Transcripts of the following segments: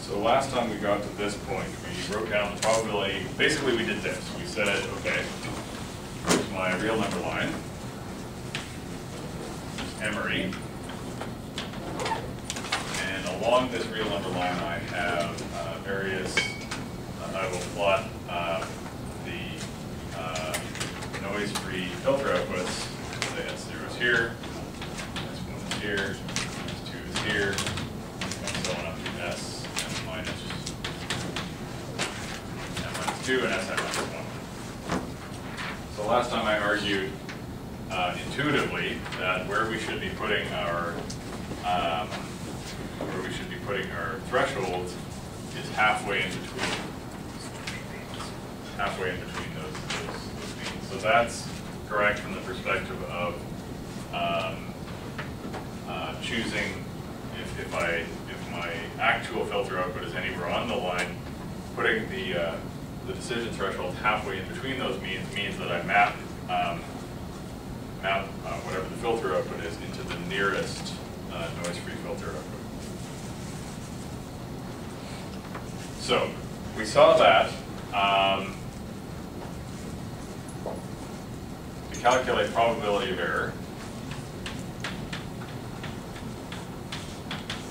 So last time we got to this point, we wrote down the probability. Basically, we did this. We said, okay, here's my real number line, M-ary, and along this real number line, I have various. I will plot the noise-free filter outputs. Say S0 is here, S1 is here, S2 is here, and so on up to S minus 2 and S minus 1. So last time I argued intuitively that where we should be putting our thresholds is halfway in between. Those means. So that's correct from the perspective of choosing if my actual filter output is anywhere on the line, putting the decision threshold halfway in between those means that I map whatever the filter output is into the nearest noise-free filter output. So we saw that to calculate probability of error,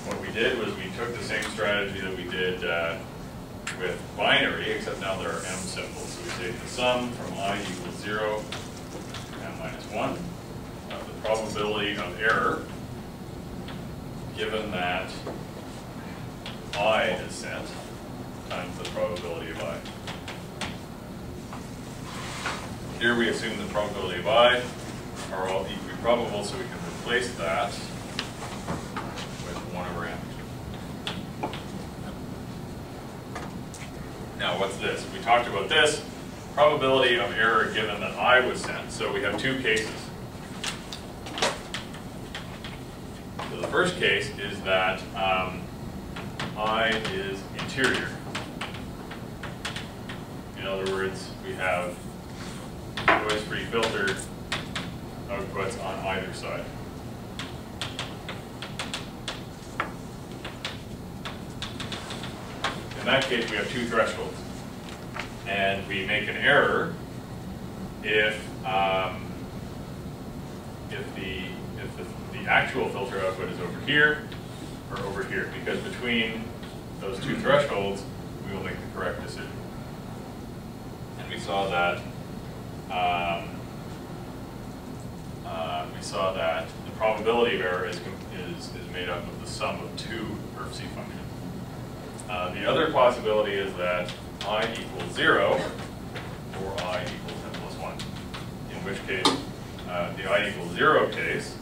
what we did was we took the same strategy that we did with binary, except now there are m symbols. So we take the sum from I equals 0 to m minus 1 of the probability of error, given that I is sent, times the probability of I. Here we assume the probability of I are all equally probable, so we can replace that with 1/m. Now what's this? We talked about this. Probability of error given that I was sent. So we have two cases. So the first case is that I is interior. In other words, we have noise-free filter outputs on either side. In that case, we have two thresholds. And we make an error if the actual filter output is over here or over here, because between those two thresholds, we will make the correct decision. And we saw that the probability of error is made up of the sum of two ERF-C functions. The other possibility is that I equals 0 or I equals n plus 1, in which case the I equals 0 case,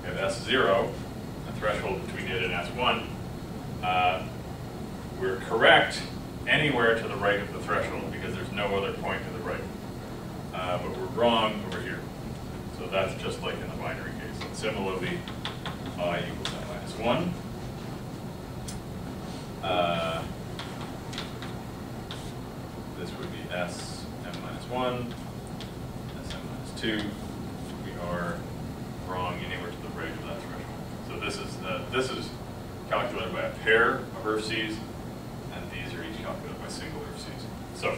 we have S0, a threshold between it and S1. We're correct anywhere to the right of the threshold because there's no other point to the right. But we're wrong over here. So that's just like in the binary case. And similarly, I equals n minus 1. This would be S m minus 1, S m minus 2. We are wrong anywhere to the right of that threshold. So this is calculated by a pair of ERF-Cs, and these are each calculated by single ERF-Cs. So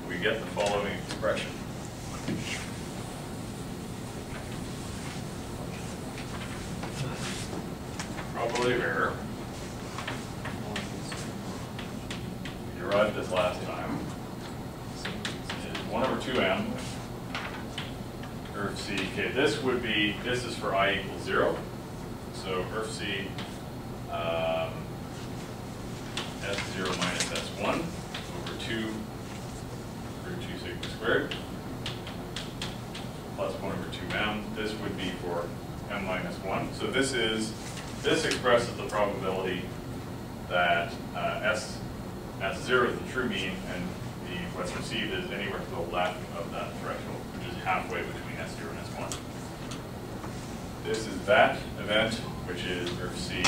we get the following expression. Probability of error. We derived this last time. Is 1/2m ERF-C. Okay, this is for I equals 0. So ERF-C S0 minus S1 over 2 root 2 sigma squared plus 1/2m. This would be for m minus 1. So this expresses the probability that S0 is the true mean, and what's received is anywhere to the left of that threshold, which is halfway between S0 and S1. This is that event, which is ERF-C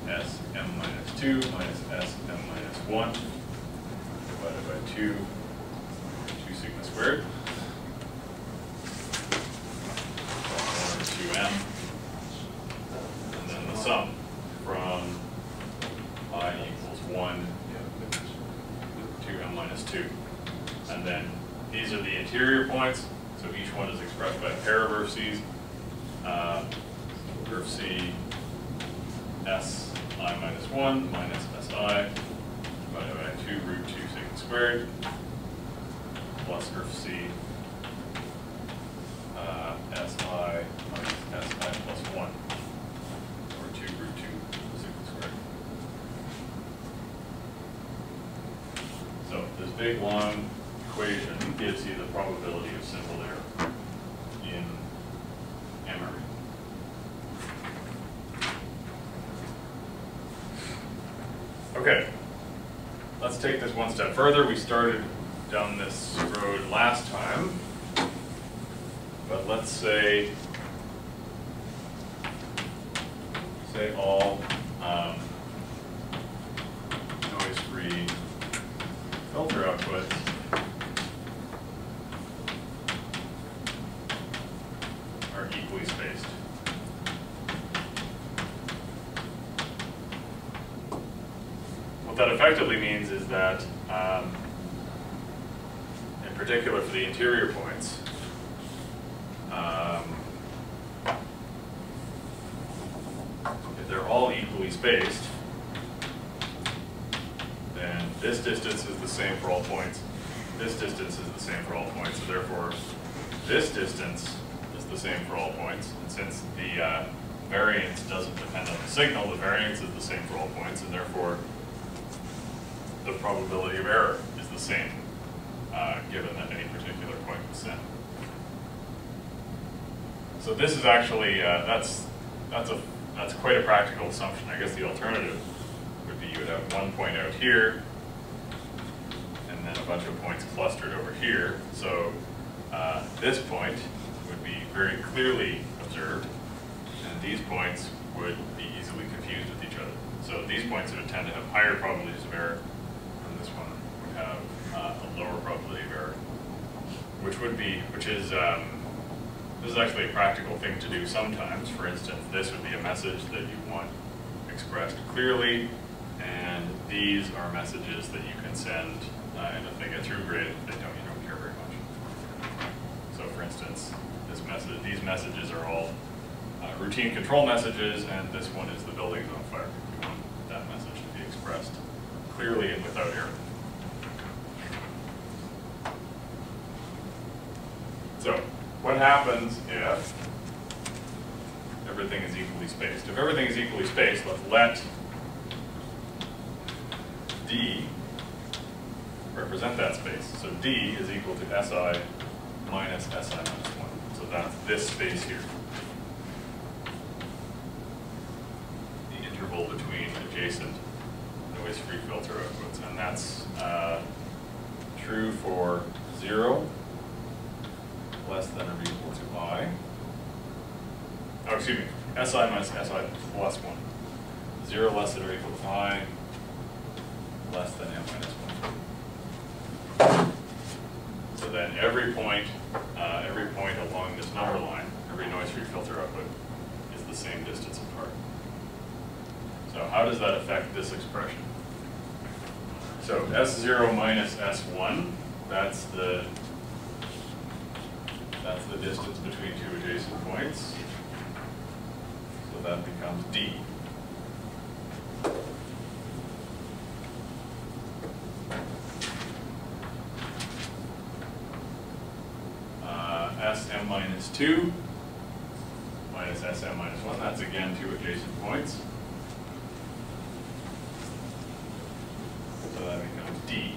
S m minus 2 minus S m minus 1 divided by 2 sigma squared. 2m sum from I equals 1 to m minus 2. And then these are the interior points, so each one is expressed by a pair of vertices. Vertice s I minus 1 minus si divided by 2 root 2 sigma squared plus vertice si minus si plus 1 or 2 root 2 sigma squared. So this big long equation gives you the probability of simple error in M-ary. Okay, let's take this one step further. We started down this road last time, but let's say all noise-free filter outputs are equally spaced. What that effectively means is that, in particular for the interior points, if they're all equally spaced, then this distance is the same for all points, this distance is the same for all points, so therefore this distance is the same for all points, and since the variance doesn't depend on the signal, the variance is the same for all points, and therefore the probability of error is the same, given that any particular point was sent. So this is actually, that's quite a practical assumption. I guess the alternative would be you would have one point out here, and then a bunch of points clustered over here. So this point would be very clearly observed, and these points would be easily confused with each other. So these points would tend to have higher probabilities of error, and this one would have a lower probability of error, which is this is actually a practical thing to do sometimes. For instance, this would be a message that you want expressed clearly, and these are messages that you can send, and if they get through grid, you don't care very much. So for instance, these messages are all routine control messages, and this one is the building's on fire. You want that message to be expressed clearly and without error. So what happens if everything is equally spaced? If everything is equally spaced, let's let D represent that space. So D is equal to Si minus Si minus 1. So that's this space here. The interval between adjacent noise-free filter outputs. And that's true for 0 less than or equal to I. Oh, excuse me. Si minus Si plus 1. 0 less than or equal to I less than M minus 1. So then every point along this number line, every noise-free filter output is the same distance apart. So how does that affect this expression? So S0 minus S1, that's the distance between two adjacent points. So that becomes D. Sm minus 2 minus Sm minus 1, that's again two adjacent points. So that becomes D.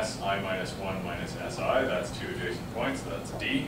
Si minus 1 minus Si, that's two adjacent points, that's D.